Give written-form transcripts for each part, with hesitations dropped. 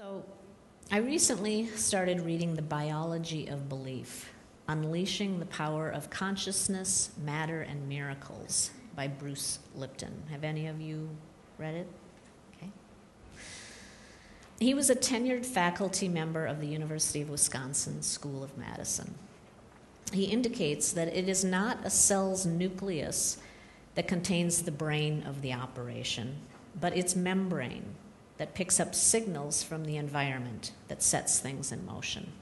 So, I recently started reading The Biology of Belief, Unleashing the Power of Consciousness, Matter, and Miracles by Bruce Lipton. Have any of you read it? Okay. He was a tenured faculty member of the University of Wisconsin School of Medicine. He indicates that it is not a cell's nucleus that contains the brain of the operation, but its membrane that picks up signals from the environment that sets things in motion.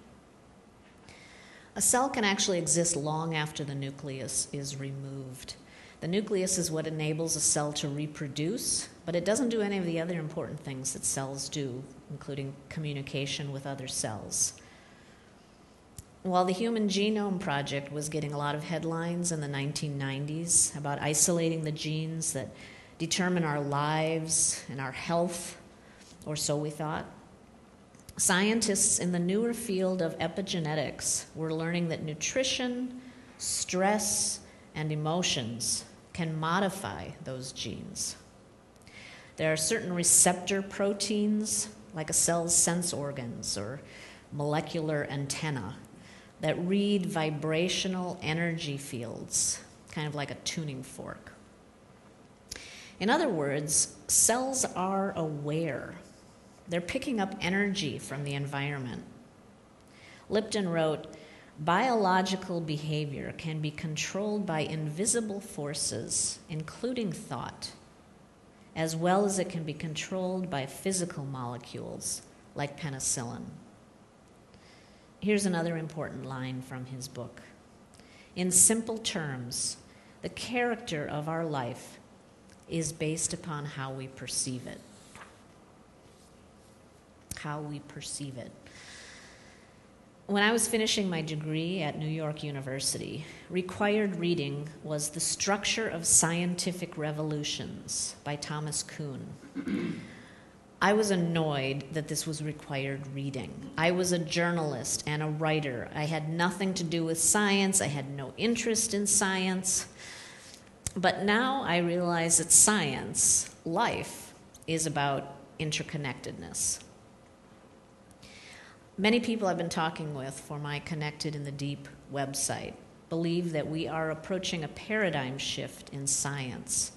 A cell can actually exist long after the nucleus is removed. The nucleus is what enables a cell to reproduce, but it doesn't do any of the other important things that cells do, including communication with other cells. While the Human Genome Project was getting a lot of headlines in the 1990s about isolating the genes that determine our lives and our health, or so we thought, scientists in the newer field of epigenetics were learning that nutrition, stress, and emotions can modify those genes. There are certain receptor proteins, like a cell's sense organs or molecular antenna, that read vibrational energy fields, kind of like a tuning fork. In other words, cells are aware. They're picking up energy from the environment. Lipton wrote, "Biological behavior can be controlled by invisible forces, including thought, as well as it can be controlled by physical molecules like penicillin." Here's another important line from his book. "In simple terms, the character of our life is based upon how we perceive it." How we perceive it. When I was finishing my degree at New York University, required reading was The Structure of Scientific Revolutions by Thomas Kuhn. I was annoyed that this was required reading. I was a journalist and a writer. I had nothing to do with science. I had no interest in science. But now I realize that science, life, is about interconnectedness. Many people I've been talking with for my Connected in the Deep website believe that we are approaching a paradigm shift in science.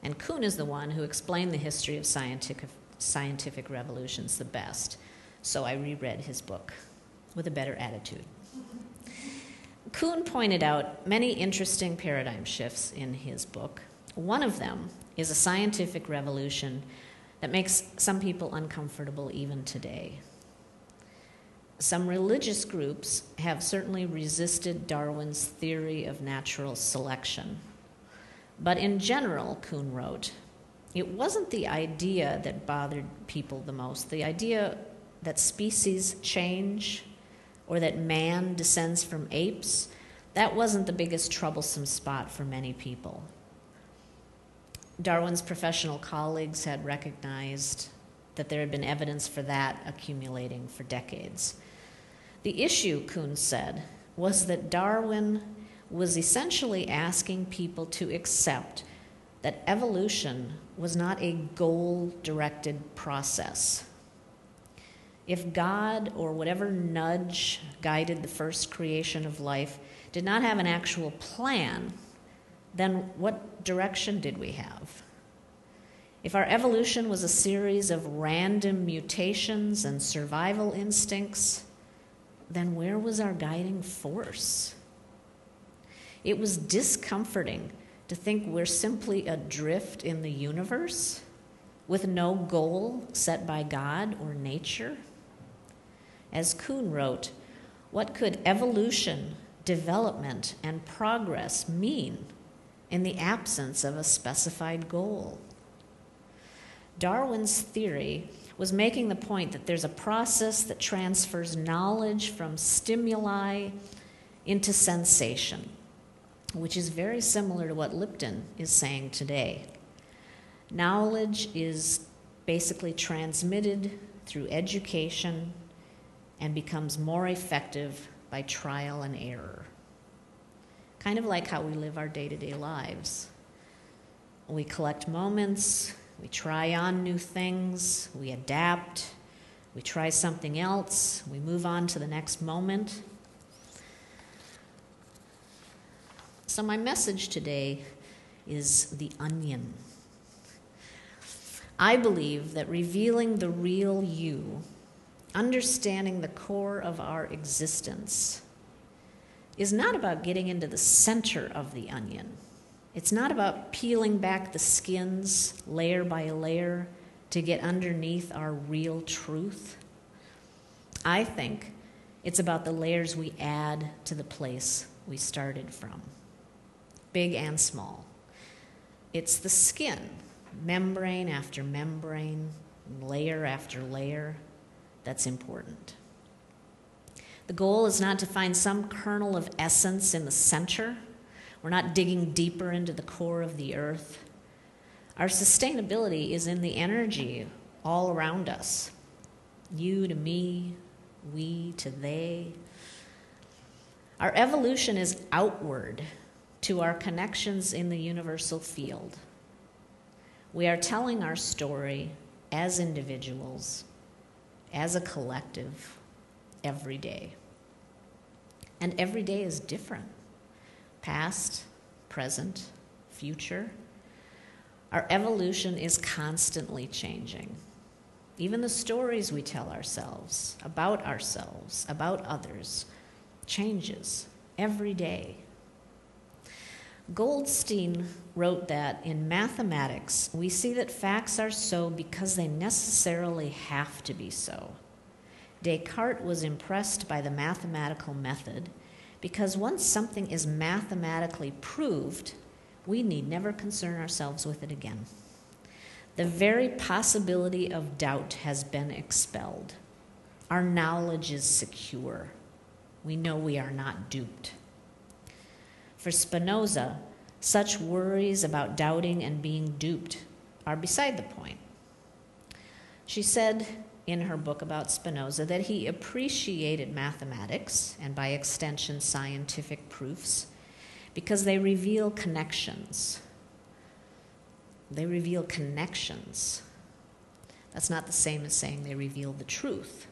And Kuhn is the one who explained the history of scientific revolutions the best. So I reread his book with a better attitude. Kuhn pointed out many interesting paradigm shifts in his book. One of them is a scientific revolution that makes some people uncomfortable even today. Some religious groups have certainly resisted Darwin's theory of natural selection. But in general, Kuhn wrote, it wasn't the idea that bothered people the most. The idea that species change or that man descends from apes, that wasn't the biggest troublesome spot for many people. Darwin's professional colleagues had recognized that there had been evidence for that accumulating for decades. The issue, Kuhn said, was that Darwin was essentially asking people to accept that evolution was not a goal-directed process. If God or whatever nudge guided the first creation of life did not have an actual plan, then what direction did we have? If our evolution was a series of random mutations and survival instincts, then where was our guiding force? It was discomforting to think we're simply adrift in the universe with no goal set by God or nature. As Kuhn wrote, what could evolution, development, and progress mean in the absence of a specified goal? Darwin's theory was making the point that there's a process that transfers knowledge from stimuli into sensation, which is very similar to what Lipton is saying today. Knowledge is basically transmitted through education and becomes more effective by trial and error. Kind of like how we live our day-to-day lives. We collect moments, we try on new things, we adapt, We try something else. We move on to the next moment. So my message today is the onion. I believe that revealing the real you, understanding the core of our existence, is not about getting into the center of the onion. It's not about peeling back the skins layer by layer to get underneath our real truth. I think it's about the layers we add to the place we started from, big and small. It's the skin, membrane after membrane, layer after layer, that's important. The goal is not to find some kernel of essence in the center. We're not digging deeper into the core of the earth. Our sustainability is in the energy all around us. You to me, we to they. Our evolution is outward to our connections in the universal field. We are telling our story as individuals, as a collective, every day. And every day is different. Past, present, future. Our evolution is constantly changing. Even the stories we tell ourselves, about others, changes every day. Goldstein wrote that in mathematics, we see that facts are so because they necessarily have to be so. Descartes was impressed by the mathematical method because once something is mathematically proved, we need never concern ourselves with it again. The very possibility of doubt has been expelled. Our knowledge is secure. We know we are not duped. For Spinoza, such worries about doubting and being duped are beside the point. She said in her book about Spinoza that he appreciated mathematics, and by extension scientific proofs, because they reveal connections. They reveal connections. That's not the same as saying they reveal the truth.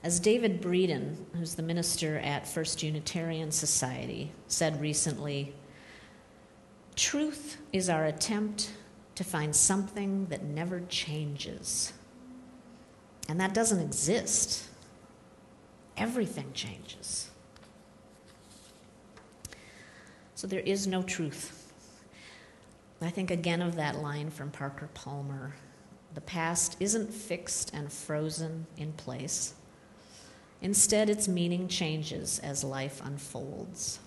As David Breeden, who's the minister at First Unitarian Society, said recently, truth is our attempt to find something that never changes. And that doesn't exist. Everything changes. So there is no truth. I think again of that line from Parker Palmer. The past isn't fixed and frozen in place. Instead, its meaning changes as life unfolds.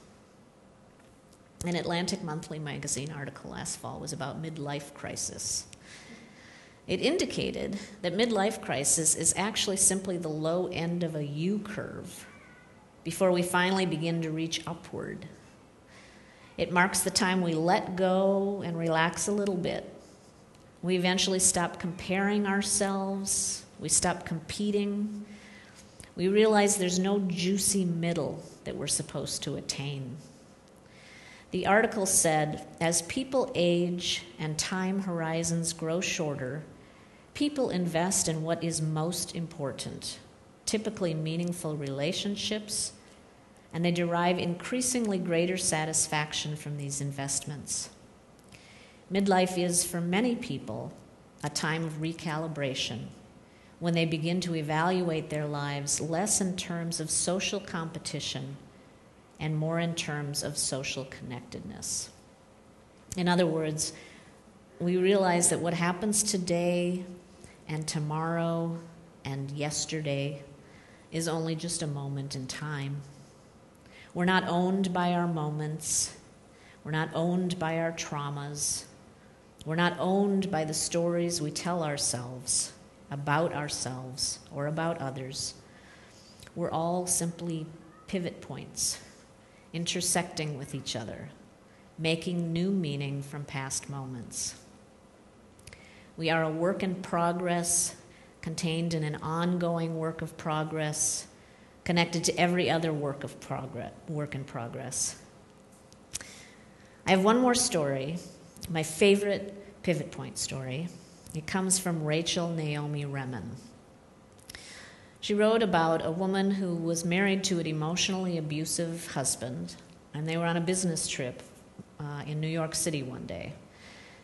An Atlantic Monthly magazine article last fall was about midlife crisis. It indicated that midlife crisis is actually simply the low end of a U-curve before we finally begin to reach upward. It marks the time we let go and relax a little bit. We eventually stop comparing ourselves. We stop competing. We realize there's no juicy middle that we're supposed to attain. The article said, as people age and time horizons grow shorter, people invest in what is most important, typically meaningful relationships, and they derive increasingly greater satisfaction from these investments. Midlife is, for many people, a time of recalibration, when they begin to evaluate their lives less in terms of social competition and more in terms of social connectedness. In other words, we realize that what happens today and tomorrow and yesterday is only just a moment in time. We're not owned by our moments. We're not owned by our traumas. We're not owned by the stories we tell ourselves or about others. We're all simply pivot points, intersecting with each other, making new meaning from past moments. We are a work in progress, contained in an ongoing work of progress, connected to every other work in progress. I have one more story, my favorite pivot point story, It comes from Rachel Naomi Remen. She wrote about a woman who was married to an emotionally abusive husband, and they were on a business trip in New York City one day.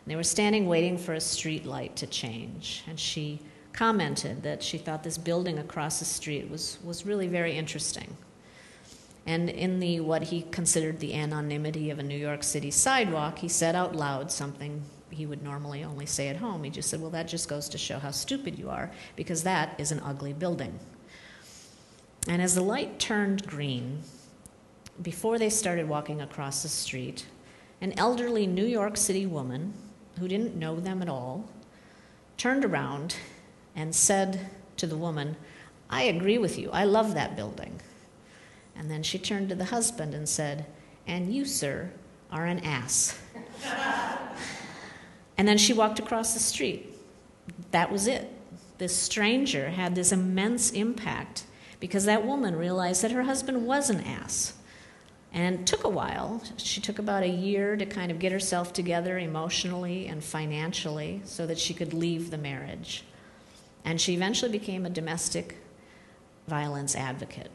And they were standing waiting for a street light to change, and she commented that she thought this building across the street was really very interesting. And in what he considered the anonymity of a New York City sidewalk, he said out loud something he would normally only say at home. He just said, well, that just goes to show how stupid you are, because that is an ugly building. And as the light turned green, before they started walking across the street, an elderly New York City woman who didn't know them at all turned around and said to the woman, I agree with you. I love that building. And then she turned to the husband and said, and you, sir, are an ass. And then she walked across the street. That was it. This stranger had this immense impact because that woman realized that her husband was an ass. And it took a while. She took about a year to kind of get herself together emotionally and financially so that she could leave the marriage. And she eventually became a domestic violence advocate.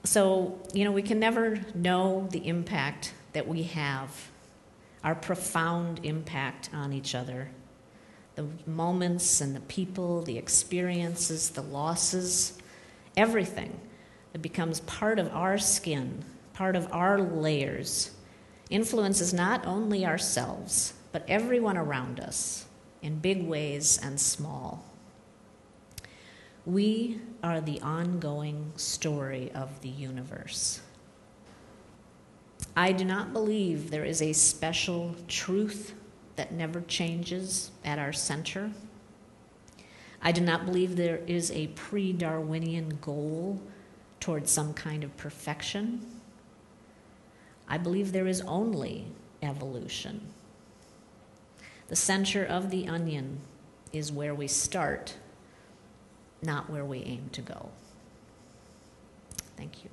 So, we can never know the impact that we have, our profound impact on each other, the moments and the people, the experiences, the losses, everything that becomes part of our skin, part of our layers, influences not only ourselves, but everyone around us in big ways and small. We are the ongoing story of the universe. I do not believe there is a special truth that never changes at our center. I do not believe there is a pre-Darwinian goal towards some kind of perfection. I believe there is only evolution. The center of the onion is where we start, not where we aim to go. Thank you.